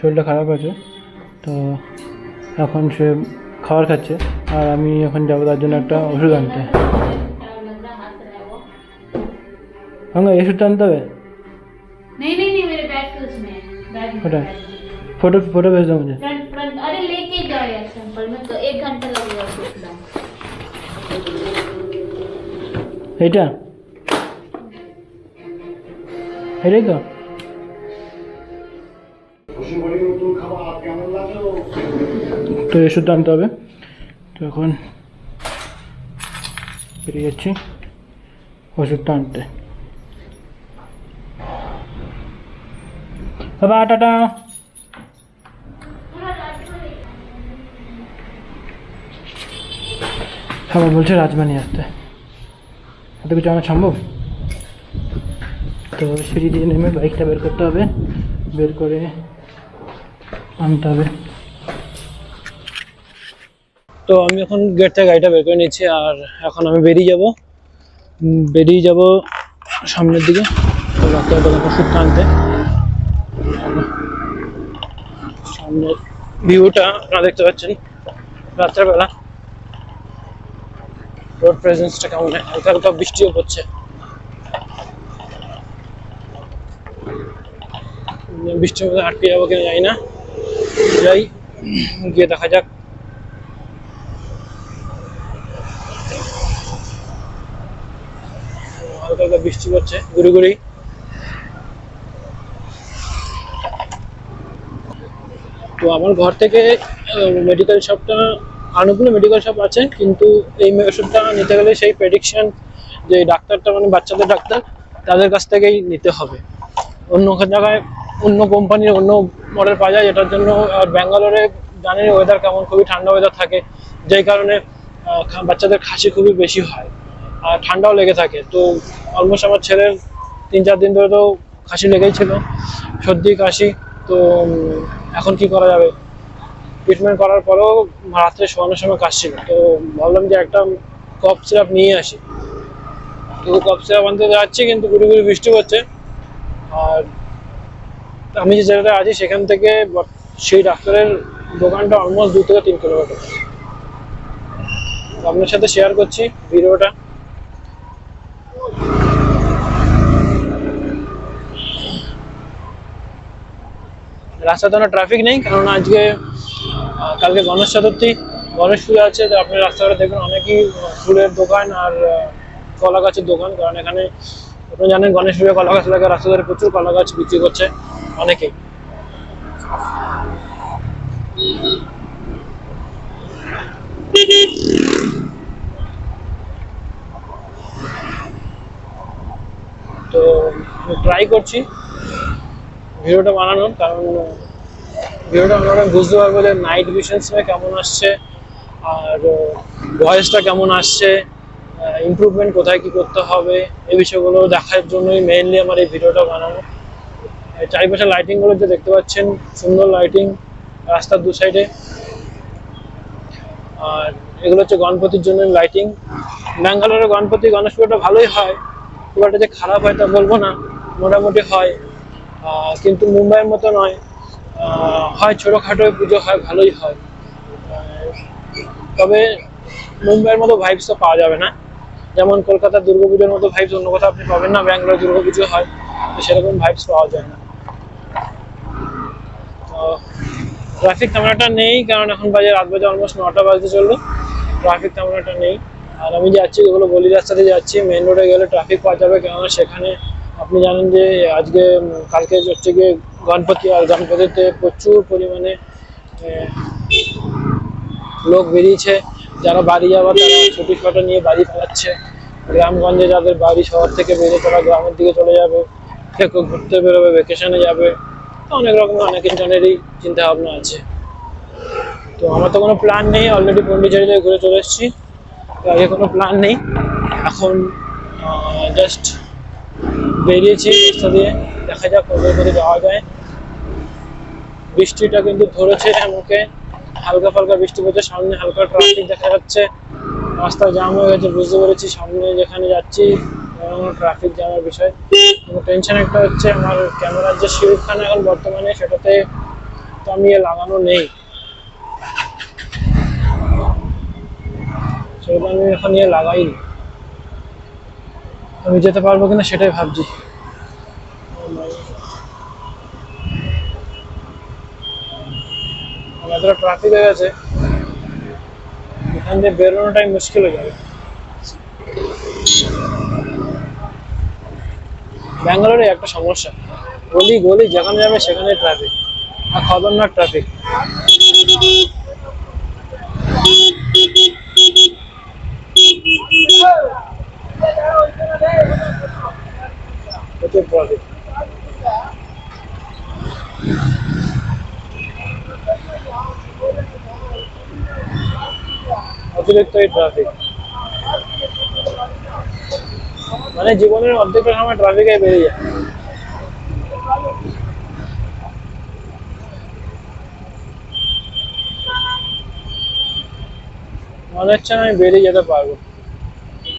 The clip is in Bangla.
শরীরটা খারাপ আছে, তো এখন সে খাবার খাচ্ছে আর আমি এখন যাবো তার জন্য একটা ওষুধ আনতে। হ্যাঁ, এই ওষুধটা आनते হবে। नहीं नहीं नहीं, मेरे बैग के उसमें है, बैग में फोटो है। फोटो फोटो भेज दो मुझे। फ्रंट फ्रंट, अरे लेके जाओ यार सैंपल में, तो 1 घंटा लगेगा उसको एकदम। এইটা এটাই তো। তো এই ওষুধটা আনতে হবে, তো এখন বেরিয়ে যাচ্ছি ওষুধটা আনতে। বাবা টাটা। সবাই বলছে রাজমা নিয়ে আসতে, এত কিছু আনা সম্ভব? তো সিঁড়ি দিয়ে নেমে বাইকটা বের করতে হবে, বের করে আনতে হবে। তো আমি এখন গেট থেকে গাড়িটা বের করে নিচ্ছি আর এখন আমি বেরিয়ে যাব সামনের দিকে ডাক্তারের দোকানে ওষুধটা আনতে। সামনের ভিউটা আপনারা দেখতে পাচ্ছেন রাত্রেবেলা, রোড প্রেজেন্সটা কেমন, হালকা হালকা বৃষ্টিও পড়ছে। বৃষ্টির মধ্যে আটকে যাবো কিনা জানি না, যাই গিয়ে দেখা যাক। হালকা হালকা বৃষ্টি পড়ছে, গুড়ি গুড়ি। তো আমার ঘর থেকে মেডিকেল শপটা, অনেকগুলো মেডিকেল শপ আছে, কিন্তু এই ওষুধটা নিতে গেলে সেই প্রেডিকশন যে ডাক্তারটা মানে বাচ্চাদের ডাক্তার, তাদের কাছ থেকেই নিতে হবে। অন্য জায়গায় অন্য কোম্পানির অন্য মডেল পাওয়া যায়, যেটার জন্য আর ব্যাঙ্গালোরে জানেন ওয়েদার কেমন, খুবই ঠান্ডা ওয়েদার থাকে, যেই কারণে বাচ্চাদের খাসি খুবই বেশি হয় আর ঠান্ডাও লেগে থাকে। তো অলমোস্ট আমার ছেলের 3-4 দিন ধরে তো খাসি লেগেই ছিল, সর্দি কাশি। তো এখন কি করা যাবে, ট্রিটমেন্ট করার পরেও রাত্রে শোয়ানোর সময় কাশছিল, তো ভাবলাম যে একটা কফ সিরাপ নিয়ে আসি। তো কফ সিরাপ আনতে যাচ্ছি, কিন্তু গুড়ি গুড়ি বৃষ্টি হচ্ছে। আর আমি যে জায়গাটা আছি সেখান থেকে সেই ডাক্তারের দোকানটা অলমোস্ট 2 থেকে 3 কিলোমিটার। আপনার সাথে শেয়ার করছি ভিডিওটা। রাস্তাতে কোনো ট্রাফিক নেই, কারণ আজকে কালকে গণেশ চতুর্থী, গণেশ পুজো আছে। তো আপনি রাস্তাঘাটে দেখবেন অনেকই ফুলের দোকান আর কলা গাছের দোকান, কারণ এখানে আপনি জানেন গণেশ পুজো কলা গাছ লাগে, রাস্তা ধরে প্রচুর কলা গাছ বিক্রি করছে অনেকেই। তো ট্রাই করছি ভিডিওটা বানানোর, কারণ ভিডিওটা আমরা বুঝতে পারবো যে নাইট ভিশনসটা কেমন আসছে আর ভয়েসটা কেমন আসছে, ইমপ্রুভমেন্ট কোথায় কি করতে হবে, এই বিষয়গুলো দেখার জন্যই মেইনলি আমার এই ভিডিওটা বানানো। চারিপাশে লাইটিংগুলো যে দেখতে পাচ্ছেন, সুন্দর লাইটিং রাস্তার 2 সাইডে। আর এগুলো হচ্ছে গণপতির জন্য লাইটিং। ব্যাঙ্গালোরে গণপতি গণেশ পুজোটা ভালোই হয়, খুব একটা যে খারাপ হয় তা বলবো না, মোটামুটি হয়, কিন্তু মুম্বাইয়ের মতো নয়। হয় ছোটোখাটো পুজো হয়, ভালোই হয়। তবে মুম্বাইয়ের মতো ভাইবস তো পাওয়া যাবে না, যেমন কলকাতার দুর্গাপুজোর মতো ভাইবস অন্য কোথাও আপনি পাবেন না। ব্যাঙ্গালোর দুর্গাপুজো হয়, তো সেরকম ভাইবস পাওয়া যায় না। ট্রাফিক তেমন একটা নেই, কারণ এখন রাত বাজে অলমোস্ট 9টা বাজতে চললো, ট্রাফিক তেমন একটা নেই। আর আমি যাচ্ছি যেগুলো গলি রাস্তাতে যাচ্ছি, মেন রোডে গেলে ট্রাফিক পাওয়া যাবে, কেননা সেখানে আপনি জানেন যে কালকে হচ্ছে গিয়ে গণপতি, আর গণপতিতে প্রচুর পরিমাণে লোক বেরিয়েছে। যারা বাড়ি যাওয়ার তারা ছুটি ছটা নিয়ে বাড়ি ফেরাচ্ছে, গ্রামগঞ্জে যাদের বাড়ি শহর থেকে বেরিয়ে তারা গ্রামের দিকে চলে যাবে, কেউ ঘুরতে বেরোবে, ভ্যাকেশনে যাবে। অনেক রকমের অনেকজনেরই চিন্তা ভাবনা আছে। তো আমার তো কোনো প্ল্যান নেই, অলরেডি পন্ডিচেরিতে ঘুরে চলে এসেছি, আগে কোনো প্ল্যান নেই। এখন জাস্ট বেরিয়েছি রাস্তা দিয়ে, দেখা যাক কোথায় কোথায় যাওয়া যায়। বৃষ্টিটা কিন্তু ধরেছে আমাকে, হালকা ফালকা বৃষ্টি পড়ছে, সামনে হালকা ট্রাফিক দেখা যাচ্ছে, রাস্তা জ্যাম হয়ে গেছে বুঝতে পেরেছি। সামনে যেখানে যাচ্ছি ট্রাফিক জ্যামের বিষয়, কিন্তু টেনশন একটা হচ্ছে আমার ক্যামেরার যে শিরুখানা এখন বর্তমানে, সেটাতে তো আমি লাগানো নেই, সেটা আমি এখন লাগাইনি। আমি যেতে পারবো কিনা সেটাই ভাবছি। এতটা ট্রাফিক হয়ে গেছে, এখান দিয়ে বেরোনোটাই মুশকিল হয়ে যাবে। ব্যাঙ্গালোরে একটা সমস্যা, গলি গলি যেখানে যাবে সেখানে ট্রাফিক, আর খতরনাক ট্রাফিক। প্রচুর ট্রাফিক, অতিরিক্ত এই ট্রাফিক, মানে জীবনের অর্ধেকটা সময় ট্রাফিকে বেরিয়ে যায়। মনে হচ্ছে না আমি বেরিয়ে যেতে পারবো।